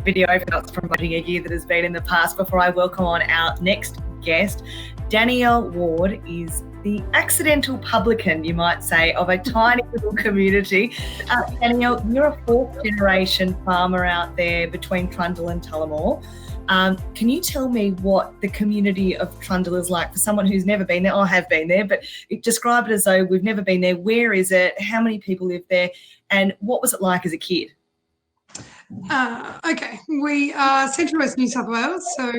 video that's promoting a year that has been in the past before I welcome on our next guest. Danielle Ward is the accidental publican, you might say, of a tiny little community. Danielle, you're a fourth generation farmer out there between Trundle and Tullamore. Can you tell me what the community of Trundle is like for someone who's never been there? I have been there, but describe it as though we've never been there. Where is it? How many people live there? And what was it like as a kid? Okay, we are Central West New South Wales, so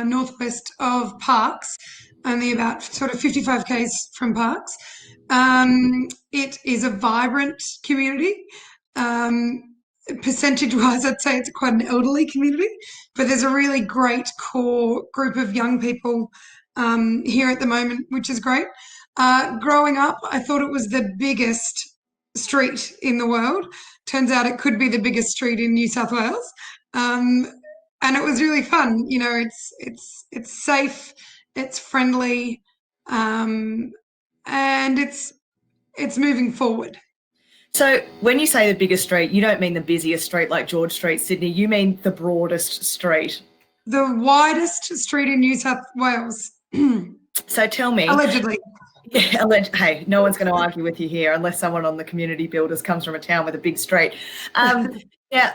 northwest of Parkes, only about sort of 55 k's from Parkes. It is a vibrant community. Percentage-wise, I'd say it's quite an elderly community, but there's a really great core group of young people here at the moment, which is great. Growing up, I thought it was the biggest street in the world. Turns out it could be the biggest street in New South Wales, and it was really fun. You know, it's safe, it's friendly, and it's moving forward. So when you say the biggest street, you don't mean the busiest street like George Street, Sydney. You mean the broadest street. The widest street in New South Wales. So tell me. Allegedly. Yeah, hey, no one's going to argue with you here unless someone on the community builders comes from a town with a big street. Yeah,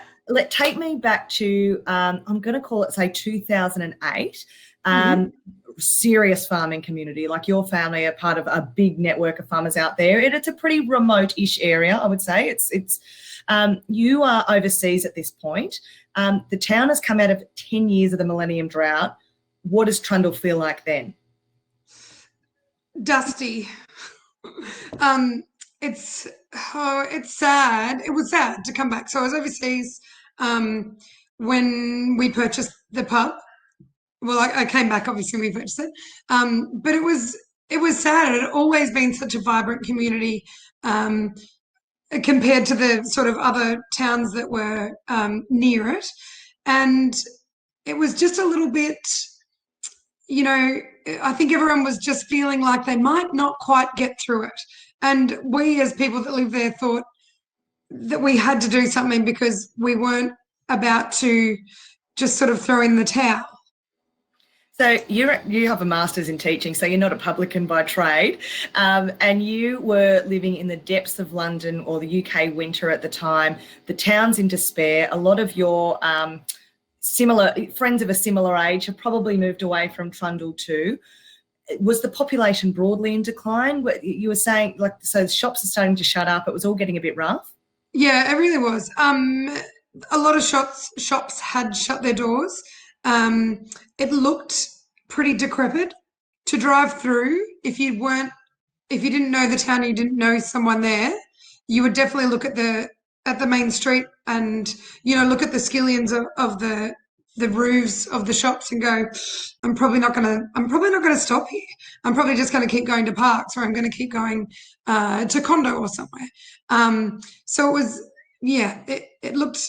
take me back to, I'm going to call it, say, 2008. Serious farming community, like your family are part of a big network of farmers out there. It's a pretty remote-ish area, I would say. It's you are overseas at this point. The town has come out of 10 years of the Millennium Drought. What does Trundle feel like then? Dusty. It's sad. It was sad to come back. So I was overseas when we purchased the pub. Well, I came back obviously when we purchased it, but it was sad. It had always been such a vibrant community compared to the sort of other towns that were near it, and it was just a little bit. You know, I think everyone was just feeling like they might not quite get through it. And we as people that live there thought that we had to do something because we weren't about to just sort of throw in the towel. So you have a master's in teaching, so you're not a publican by trade, and you were living in the depths of London or the UK winter at the time. The town's in despair. A lot of your similar friends of a similar age have probably moved away from Trundle too. Was the population broadly in decline? You were saying, like, so the shops are starting to shut up. It was all getting a bit rough. Yeah, it really was. A lot of shops had shut their doors. It looked pretty decrepit to drive through. If you didn't know the town, you didn't know someone there, you would definitely look at the main street and, you know, look at the scalenes of the roofs of the shops and go, I'm probably not gonna stop here. I'm probably just gonna keep going to Parkes, or I'm gonna keep going to Condo or somewhere. So it was, yeah, it looked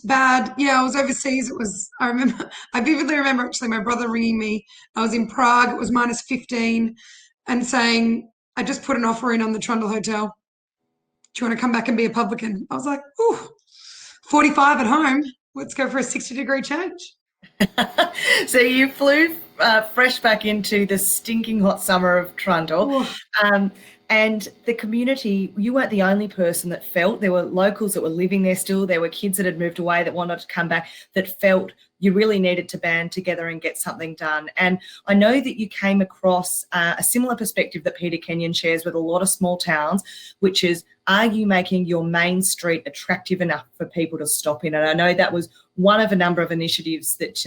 bad. Yeah, I was overseas. I vividly remember actually my brother ringing me. I was in Prague. It was -15 and saying, I just put an offer in on the Trundle Hotel. Do you want to come back and be a publican? I was like, ooh, 45 at home. Let's go for a 60-degree change. So you flew fresh back into the stinking hot summer of Trundle. And the community, you weren't the only person that felt. There were locals that were living there still. There were kids that had moved away that wanted to come back, that felt you really needed to band together and get something done. And I know that you came across a similar perspective that Peter Kenyon shares with a lot of small towns, which is, are you making your main street attractive enough for people to stop in? And I know that was one of a number of initiatives that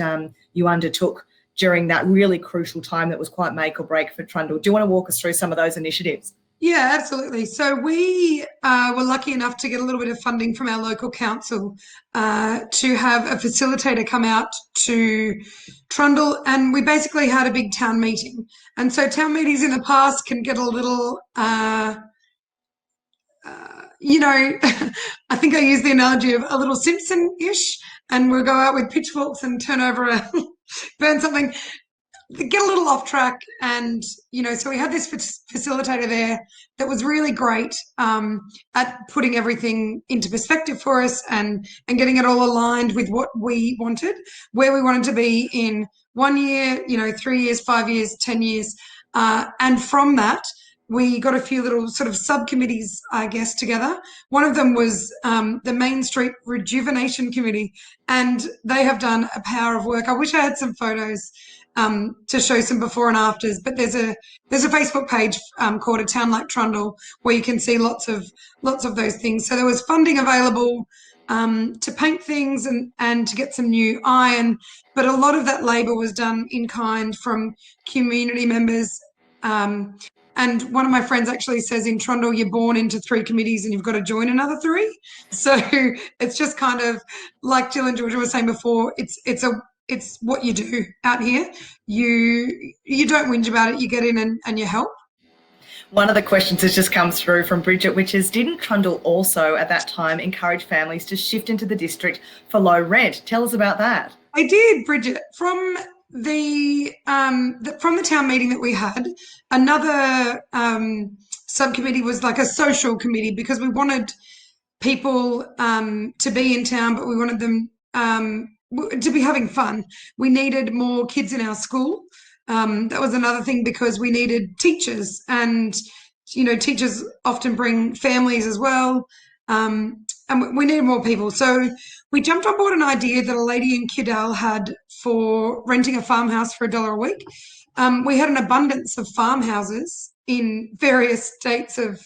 you undertook during that really crucial time that was quite make or break for Trundle. Do you want to walk us through some of those initiatives? Yeah, absolutely. So we were lucky enough to get a little bit of funding from our local council to have a facilitator come out to Trundle, and we basically had a big town meeting. And so town meetings in the past can get a little, you know, I think I use the analogy of a little Simpson-ish, and we'll go out with pitchforks and turn over burn something. get a little off track, and so we had this facilitator there that was really great at putting everything into perspective for us and getting it all aligned with what we wanted, where we wanted to be in 1 year, 3 years, 5 years, 10 years, and from that we got a few little sort of subcommittees, I guess, together. One of them was the Main Street Rejuvenation Committee, and they have done a power of work. I wish I had some photos to show some before and afters, but there's a Facebook page called A Town Like Trundle where you can see lots of those things. So there was funding available to paint things and to get some new iron, but a lot of that labour was done in kind from community members. And one of my friends actually says in Trundle, you're born into 3 committees and you've got to join another 3. So it's just kind of like Jill and Georgia were saying before, it's what you do out here. You don't whinge about it, you get in and you help. One of the questions has just come through from Bridget, which is, didn't Trundle also at that time encourage families to shift into the district for low rent? Tell us about that. I did, Bridget. From the town meeting that we had, another subcommittee was like a social committee, because we wanted people to be in town, but we wanted them to be having fun. We needed more kids in our school. That was another thing, because we needed teachers, and teachers often bring families as well, and we needed more people. So we jumped on board an idea that a lady in Kidal had for renting a farmhouse for $1 a week. We had an abundance of farmhouses in various states of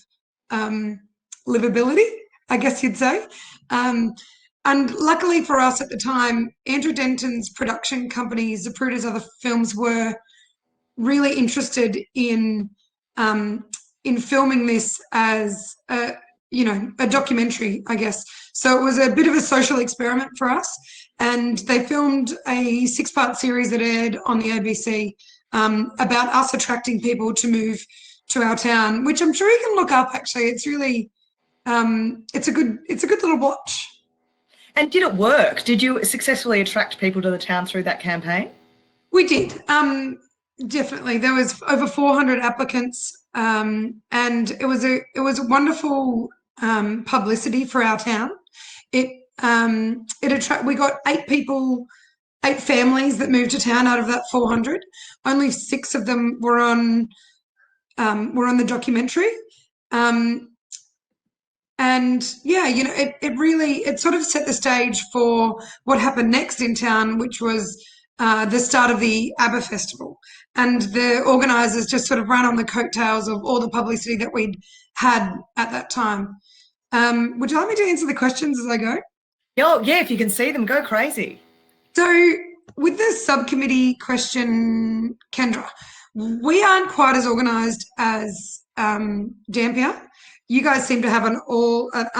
livability, I guess you'd say. And luckily for us at the time, Andrew Denton's production company, Zapruder's other films, were really interested in filming this as a documentary, I guess. So it was a bit of a social experiment for us, and they filmed a 6-part series that aired on the ABC about us attracting people to move to our town, which I'm sure you can look up. Actually, it's really it's a good little watch. And did it work? Did you successfully attract people to the town through that campaign? We did. Definitely. There was over 400 applicants, and it was a wonderful publicity for our town. We got 8 families that moved to town out of that 400. Only 6 of them were on the documentary. And yeah, it sort of set the stage for what happened next in town, which was the start of the Abba Festival. And the organisers just sort of ran on the coattails of all the publicity that we'd had at that time. Would you like me to answer the questions as I go? Oh, yeah, if you can see them, go crazy. So with the subcommittee question, Kendra, we aren't quite as organised as Dampier. You guys seem to have an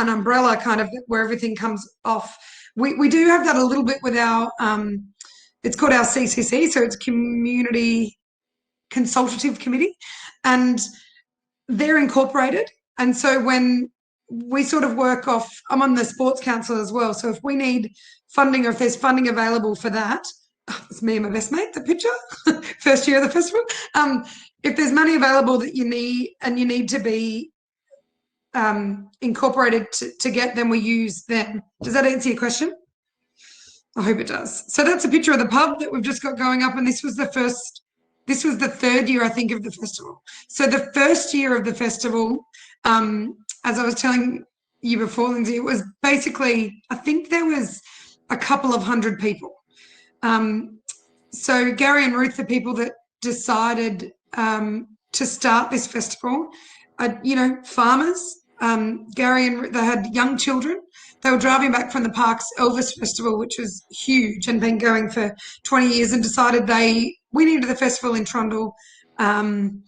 umbrella kind of where everything comes off. We do have that a little bit with our it's called our CCC, so it's Community Consultative Committee, and they're incorporated. And so when we sort of work off, I'm on the Sports Council as well, so if we need funding or if there's funding available for that, it's me and my best mate, the picture, first year of the festival. If there's money available that you need and you need to be incorporated to get, then we use them. Does that answer your question? I hope it does. So that's a picture of the pub that we've just got going up, and this was the 3rd year, I think, of the festival. So the first year of the festival, as I was telling you before, Lindsay, it was basically, I think there was a couple of hundred people. So Gary and Ruth, the people that decided to start this festival, farmers. Gary and Ruth, they had young children. They were driving back from the Parkes Elvis Festival, which was huge and been going for 20 years, and decided we needed the festival in Trundle. And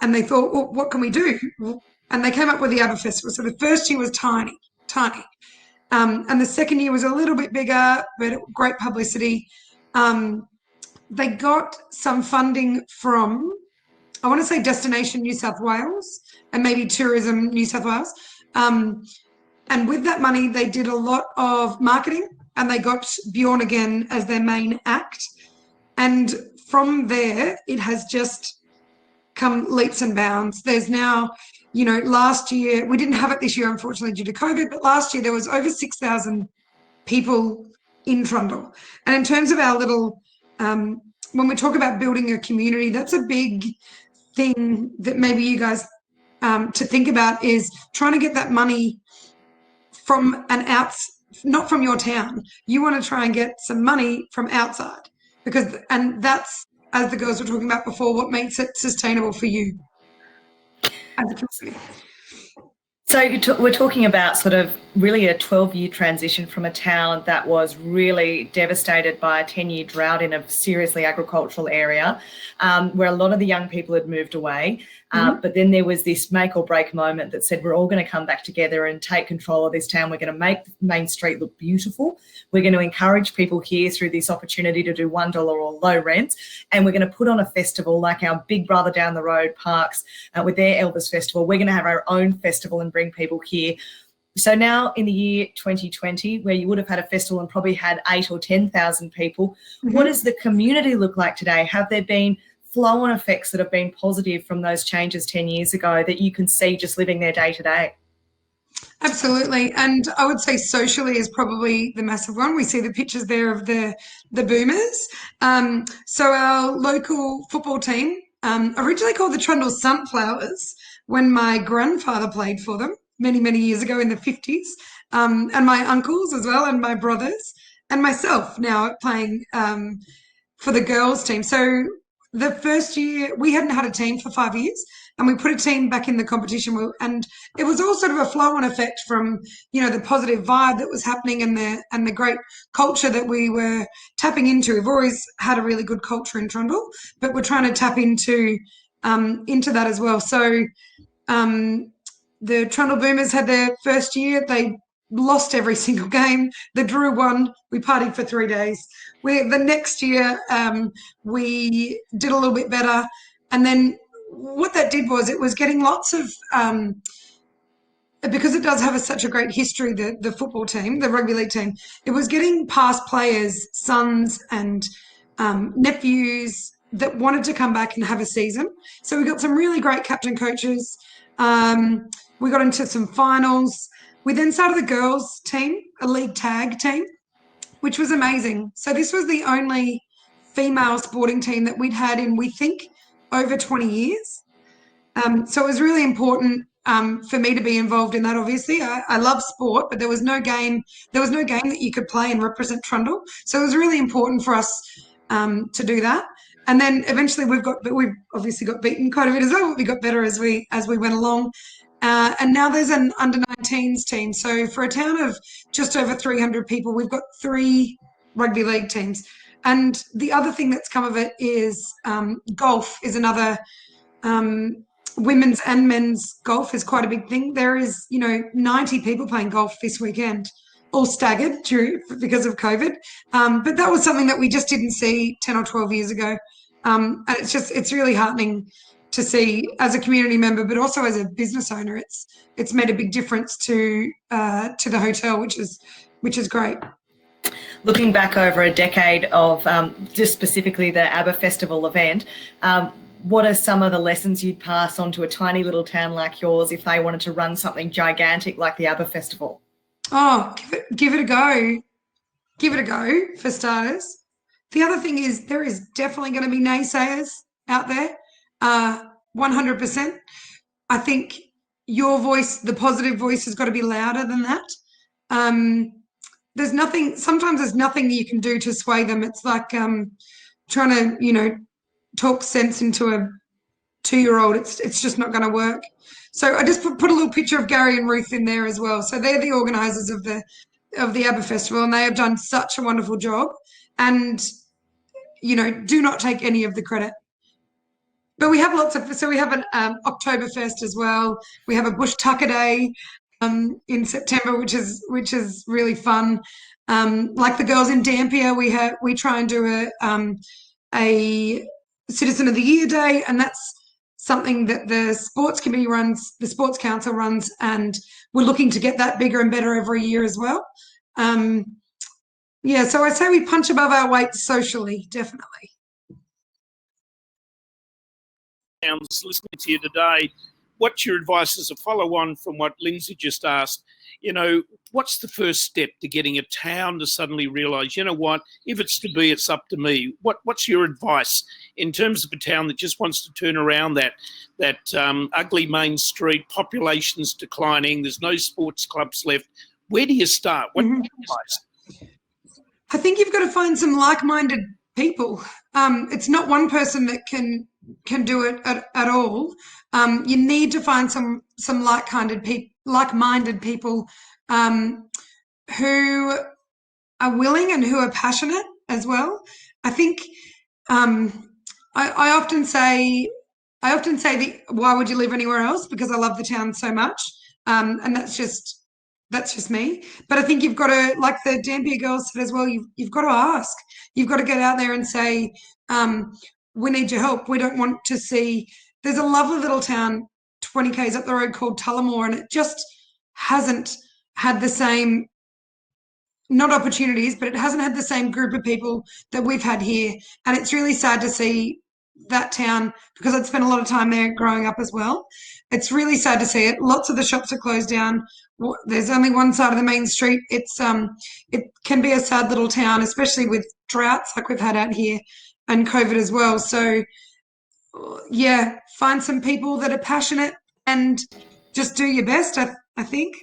they thought, well, what can we do? And they came up with the Abba Festival. So the first year was tiny. And the second year was a little bit bigger, but great publicity. They got some funding from, I want to say, Destination New South Wales and maybe Tourism New South Wales. And with that money, they did a lot of marketing, and they got Bjorn again as their main act. And from there, it has just come leaps and bounds. There's now, last year, we didn't have it this year, unfortunately, due to COVID, but last year there was over 6,000 people in Trundle. And in terms of our little, when we talk about building a community, that's a big thing that maybe you guys to think about, is trying to get that money from not from your town. You want to try and get some money from outside, and that's, as the girls were talking about before, what makes it sustainable for you as a community. So we're talking about sort of really a 12-year transition from a town that was really devastated by a 10-year drought in a seriously agricultural area, where a lot of the young people had moved away. But then there was this make or break moment that said, we're all going to come back together and take control of this town. We're going to make Main Street look beautiful. We're going to encourage people here through this opportunity to do $1 or low rents. And we're going to put on a festival like our big brother down the road, Parkes, with their Elvis Festival. We're going to have our own festival and bring people here. So now in the year 2020, where you would have had a festival and probably had 8,000 or 10,000 people, what does the community look like today? Have there been flow-on effects that have been positive from those changes 10 years ago that you can see just living there day to day? Absolutely. And I would say socially is probably the massive one. We see the pictures there of the boomers. So our local football team, originally called the Trundle Sunflowers, when my grandfather played for them many, many years ago in the 50s, and my uncles as well, and my brothers, and myself now playing for the girls team. So the first year, we hadn't had a team for 5 years, and we put a team back in the competition, and it was all sort of a flow-on effect from, the positive vibe that was happening and the great culture that we were tapping into. We've always had a really good culture in Trundle, but we're trying to tap into that as well. So the Trundle Boomers had their first year. They lost every single game. The Drew won. We partied for 3 days. The next year, we did a little bit better. And then what that did was, it was getting lots of, because it does have such a great history, the football team, the rugby league team, it was getting past players, sons and nephews that wanted to come back and have a season. So we got some really great captain coaches. We got into some finals. We then started the girls team, a league tag team, which was amazing. So this was the only female sporting team that we'd had in, we think, over 20 years. So it was really important for me to be involved in that. Obviously, I love sport, but there was no game that you could play and represent Trundle. So it was really important for us to do that. And then eventually we've obviously got beaten quite a bit as well, but we got better as we went along. And now there's an under-19s team. So for a town of just over 300 people, we've got 3 rugby league teams. And the other thing that's come of it is golf is another, women's and men's golf is quite a big thing. There is, 90 people playing golf this weekend, all staggered because of COVID. But that was something that we just didn't see 10 or 12 years ago. And it's really heartening to see as a community member, but also as a business owner. It's made a big difference to the hotel, which is great. Looking back over a decade of just specifically the Abba Festival event, what are some of the lessons you'd pass on to a tiny little town like yours if they wanted to run something gigantic like the Abba Festival? Oh, give it a go. Give it a go, for starters. The other thing is, there is definitely going to be naysayers out there. 100%. I think your voice, the positive voice, has got to be louder than that. Sometimes there's nothing you can do to sway them. It's like trying to, talk sense into a 2-year-old. It's just not going to work. So I just put a little picture of Gary and Ruth in there as well. So they're the organisers of the Abba Festival, and they have done such a wonderful job. And, do not take any of the credit. But we have we have an Oktoberfest as well. We have a Bush Tucker Day in September, which is really fun. Like the girls in Dampier, we try and do a Citizen of the Year Day, and that's something that the sports committee runs, the sports council runs, and we're looking to get that bigger and better every year as well. So I'd say we punch above our weight socially, definitely. towns listening to you today, what's your advice as a follow-on from what Lindsay just asked? You know, what's the first step to getting a town to suddenly realise, you know what, if it's to be, it's up to me? What's your advice in terms of a town that just wants to turn around that ugly main street, population's declining, there's no sports clubs left? Where do you start? What's your advice? I think you've got to find some like-minded people. It's not one person that can do it at all. You need to find some like-minded people who are willing and who are passionate as well. I think I often say why would you live anywhere else? Because I love the town so much, and that's just me. But I think you've got to, like the Dampier girls said as well, you've got to ask. You've got to get out there and say, we need your help. We don't want to see. There's a lovely little town 20 k's up the road called Tullamore, and it just hasn't had the same, not opportunities, but it hasn't had the same group of people that we've had here. And it's really sad to see that town, because I'd spent a lot of time there growing up as well. It's really sad to see it. Lots of the shops are closed down. There's only one side of the main street. It can be a sad little town, especially with droughts like we've had out here and COVID as well. So yeah, find some people that are passionate and just do your best, I think.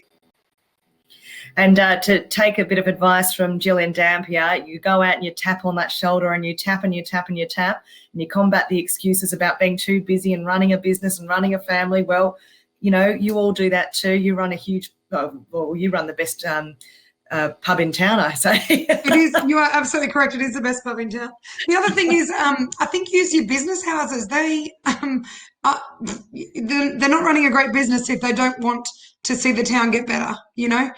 And to take a bit of advice from Gillian Dampier, you go out and you tap on that shoulder and you tap and you tap and you tap, and you combat the excuses about being too busy and running a business and running a family. Well, you know, you all do that too. You run a huge, you run the best pub in town, I say. It is. You are absolutely correct. It is the best pub in town. The other thing is, I think use your business houses. They're not running a great business if they don't want to see the town get better, you know.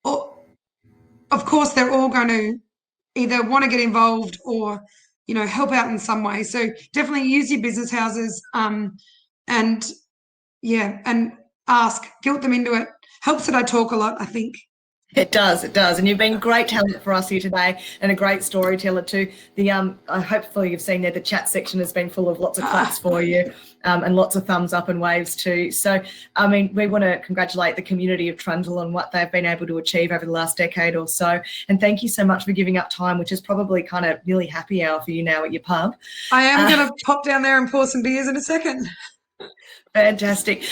Of course, they're all going to either want to get involved or, you know, help out in some way. So definitely use your business houses, and ask, guilt them into it. Helps that I talk a lot, I think. It does. And you've been great talent for us here today, and a great storyteller too. Hopefully you've seen there the chat section has been full of lots of claps for you, and lots of thumbs up and waves too. So, I mean, we want to congratulate the community of Trundle on what they've been able to achieve over the last decade or so. And thank you so much for giving up time, which is probably kind of nearly happy hour for you now at your pub. I am going to pop down there and pour some beers in a second. Fantastic.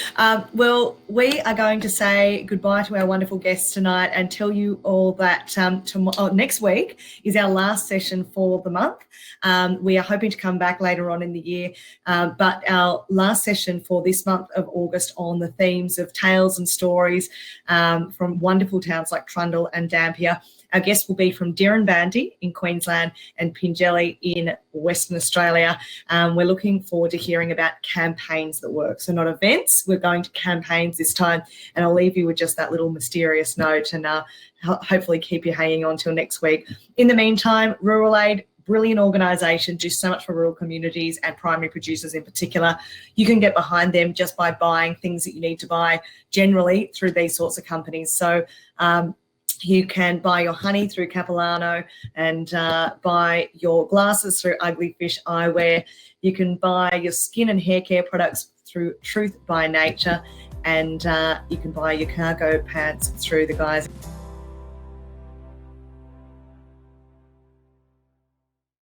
Well, we are going to say goodbye to our wonderful guests tonight and tell you all that next week is our last session for the month. We are hoping to come back later on in the year, but our last session for this month of August on the themes of tales and stories from wonderful towns like Trundle and Dampier. Our guests will be from Dirranbandi in Queensland and Pingelly in Western Australia. We're looking forward to hearing about campaigns that work. So not events, we're going to campaigns this time. And I'll leave you with just that little mysterious note and hopefully keep you hanging on till next week. In the meantime, Rural Aid, brilliant organisation, do so much for rural communities and primary producers in particular. You can get behind them just by buying things that you need to buy generally through these sorts of companies. So you can buy your honey through Capilano and buy your glasses through Ugly Fish Eyewear. You can buy your skin and hair care products through Truth by Nature, and you can buy your cargo pants through the guys